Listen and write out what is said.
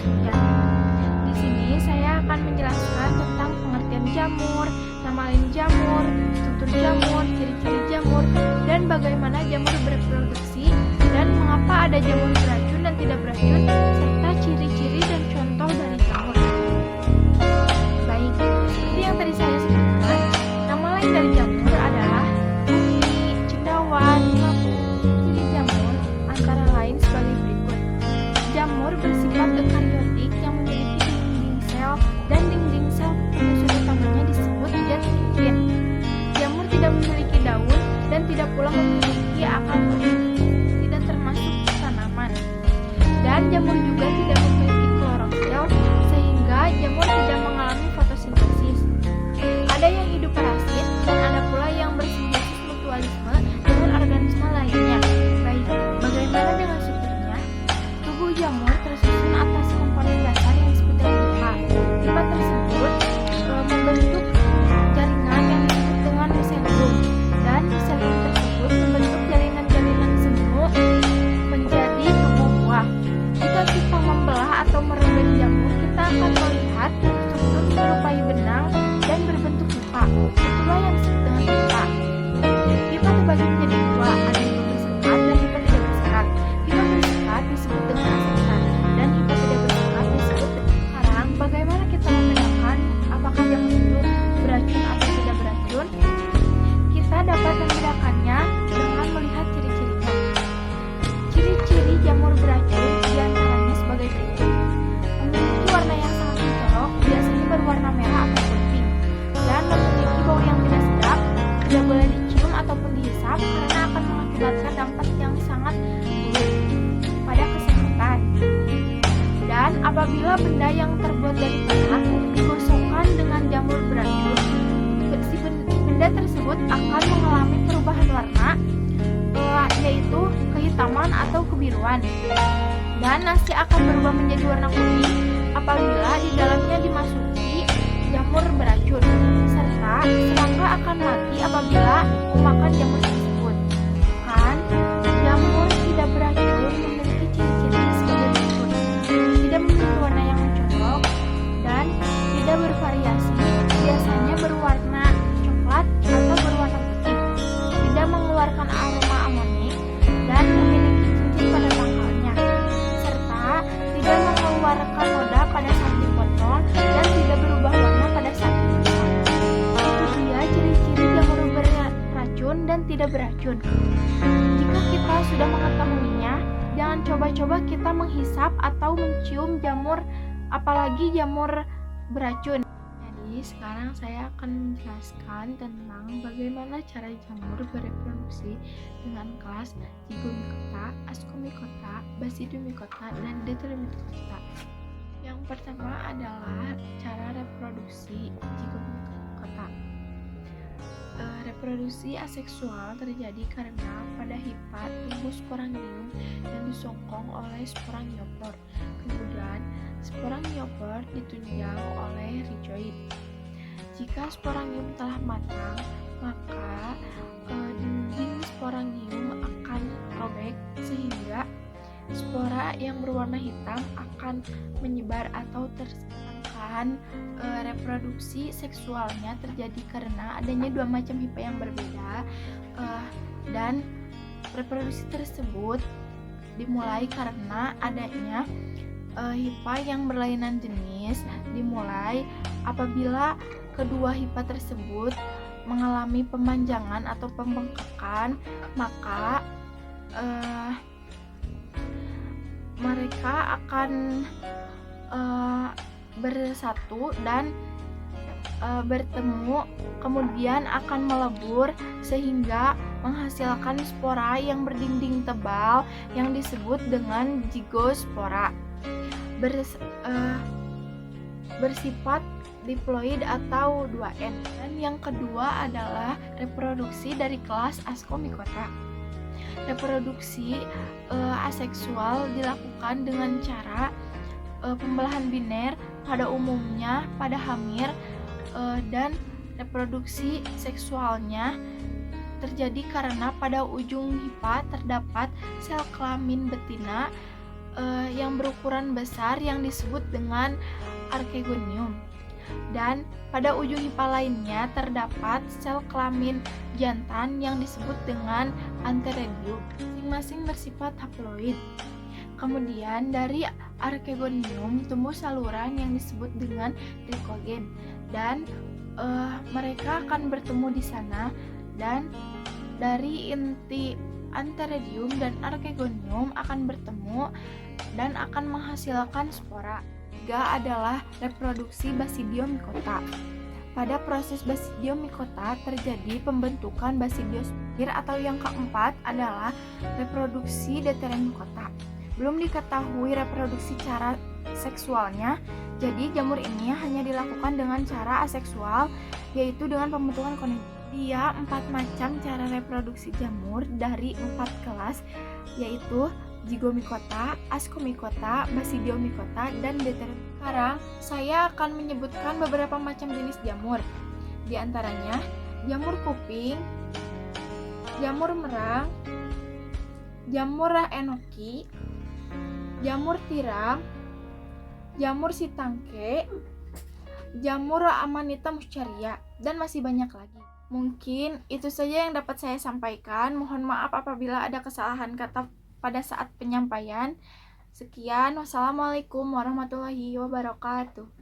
Ya, di sini saya akan menjelaskan tentang pengertian jamur, nama lain jamur, struktur jamur, ciri-ciri jamur, dan bagaimana jamur bereproduksi, dan mengapa ada jamur beracun dan tidak beracun, serta ciri-ciri dan contoh dari jamur. Baik, seperti yang tadi saya sebutkan, nama lain dari jamur adalah cumi, cendawan, labu. Ciri jamur antara lain sebagai berikut. Jamur bersifat eukariotik yang memiliki dinding sel, dan dinding sel penyusun utamanya disebut zat kitin. Jamur tidak memiliki daun dan tidak pula memiliki akar fotosintesis, tidak termasuk tanaman. Dan jamur juga tidak memiliki klorofil, sehingga jamur tidak mengalami fotosintesis. Ada yang hidup parasit dan ada pula yang bersimbiosis mutualisme dengan organisme lainnya. Baik, bagaimana dengan strukturnya? Tubuh jamur tersusun atas komponen dasar yang disebut dengan pipa. Pipa tersebut membentuk jaringan yang disebut dengan miselium, dan miselium tersebut membentuk jalinan-jalinan semu menjadi tubuh buah. Jika kita membelah atau merobek jamur, kita akan melihat struktur menyerupai benang dan berbentuk pipa. Itulah yang disebut dengan pipa. Pipa terbagi menjadi dua, ada pipa bersekat dan pipa tidak bersekat. Pipa bersekat disebut dengan asetat, dan pipa tidak bersekat disebut dengan karang. Bagaimana kita membedakan apakah jamur itu beracun atau tidak beracun? Kita dapat membedakannya dengan melihat ciri-cirinya. Ciri-ciri jamur beracun diantaranya sebagai berikut. Memiliki warna yang sangat mencolok, biasanya berwarna merah atau putih, dan memiliki bau yang tidak sedap, tidak boleh dicium ataupun dihisap karena akan mengakibatkan dampak yang sangat buruk pada kesehatan. Dan apabila benda yang terbuat dari tanah digosokkan dengan jamur beracun, si benda tersebut akan mengalami perubahan warna, yaitu kehitaman atau kebiruan, dan nasi akan berubah menjadi warna kuning apabila di dalamnya dimasuki jamur beracun, serta serangga akan mati apabila memakan jamur tersebut. Kan, jamur tidak beracun memiliki ciri-ciri sebagai berikut. Tidak memiliki warna yang mencolok dan tidak bervariasi, biasanya berwarna coklat atau berwarna putih, tidak mengeluarkan aroma amonik, dan memiliki cincin pada pangkalnya, serta tidak mengeluarkan noda pada saat dipotong dan tidak berubah warna pada saat dimasak. Itu dia ciri-ciri jamur beracun dan tidak beracun. Jika kita sudah mengetahuinya, jangan coba-coba kita menghisap atau mencium jamur, apalagi jamur beracun. Jadi sekarang saya akan menjelaskan tentang bagaimana cara jamur bereproduksi dengan kelas Zygomicota, Ascomycota, Basidiomycota, dan Deuteromycota. Yang pertama adalah cara reproduksi Zygomicota. Reproduksi aseksual terjadi karena pada hipa tumbuh sporangium yang disokong oleh sporangiopor. Kemudian sporangiopor ditunjang oleh rizoid. Jika sporangium telah matang, maka dinding sporangium akan robek sehingga spora yang berwarna hitam akan menyebar atau tersedangkan reproduksi seksualnya terjadi karena adanya dua macam hipa yang berbeda, dan reproduksi tersebut dimulai karena adanya hipa yang berlainan jenis dimulai apabila kedua hipa tersebut mengalami pemanjangan atau pembengkakan, maka mereka akan bersatu dan bertemu, kemudian akan melebur sehingga menghasilkan spora yang berdinding tebal yang disebut dengan zygospora. Bersifat diploid atau 2N. Dan yang kedua adalah reproduksi dari kelas Ascomycota. Reproduksi aseksual dilakukan dengan cara pembelahan biner pada umumnya pada hamir, dan reproduksi seksualnya terjadi karena pada ujung hipa terdapat sel kelamin betina yang berukuran besar yang disebut dengan archegonium. Dan pada ujung hipa lainnya terdapat sel kelamin jantan yang disebut dengan antheridium, masing-masing bersifat haploid. Kemudian dari archegonium tumbuh saluran yang disebut dengan trikogen, dan mereka akan bertemu di sana, dan dari inti antheridium dan archegonium akan bertemu dan akan menghasilkan spora. Ketiga adalah reproduksi Basidiomycota. Pada proses Basidiomycota terjadi pembentukan basidiospor, atau yang keempat adalah reproduksi Deuteromycota. Belum diketahui reproduksi cara seksualnya, jadi jamur ini hanya dilakukan dengan cara aseksual, yaitu dengan pembentukan konium. Dia 4 macam cara reproduksi jamur dari 4 kelas, yaitu Zygomycota, Ascomycota, Basidiomycota, dan Deuteromycota. Sekarang saya akan menyebutkan beberapa macam jenis jamur. Di antaranya jamur kuping, jamur merang, jamur enoki, jamur tiram, jamur sitangke, jamur Amanita muscaria, dan masih banyak lagi. Mungkin itu saja yang dapat saya sampaikan. Mohon maaf apabila ada kesalahan kata pada saat penyampaian. Sekian, wassalamualaikum warahmatullahi wabarakatuh.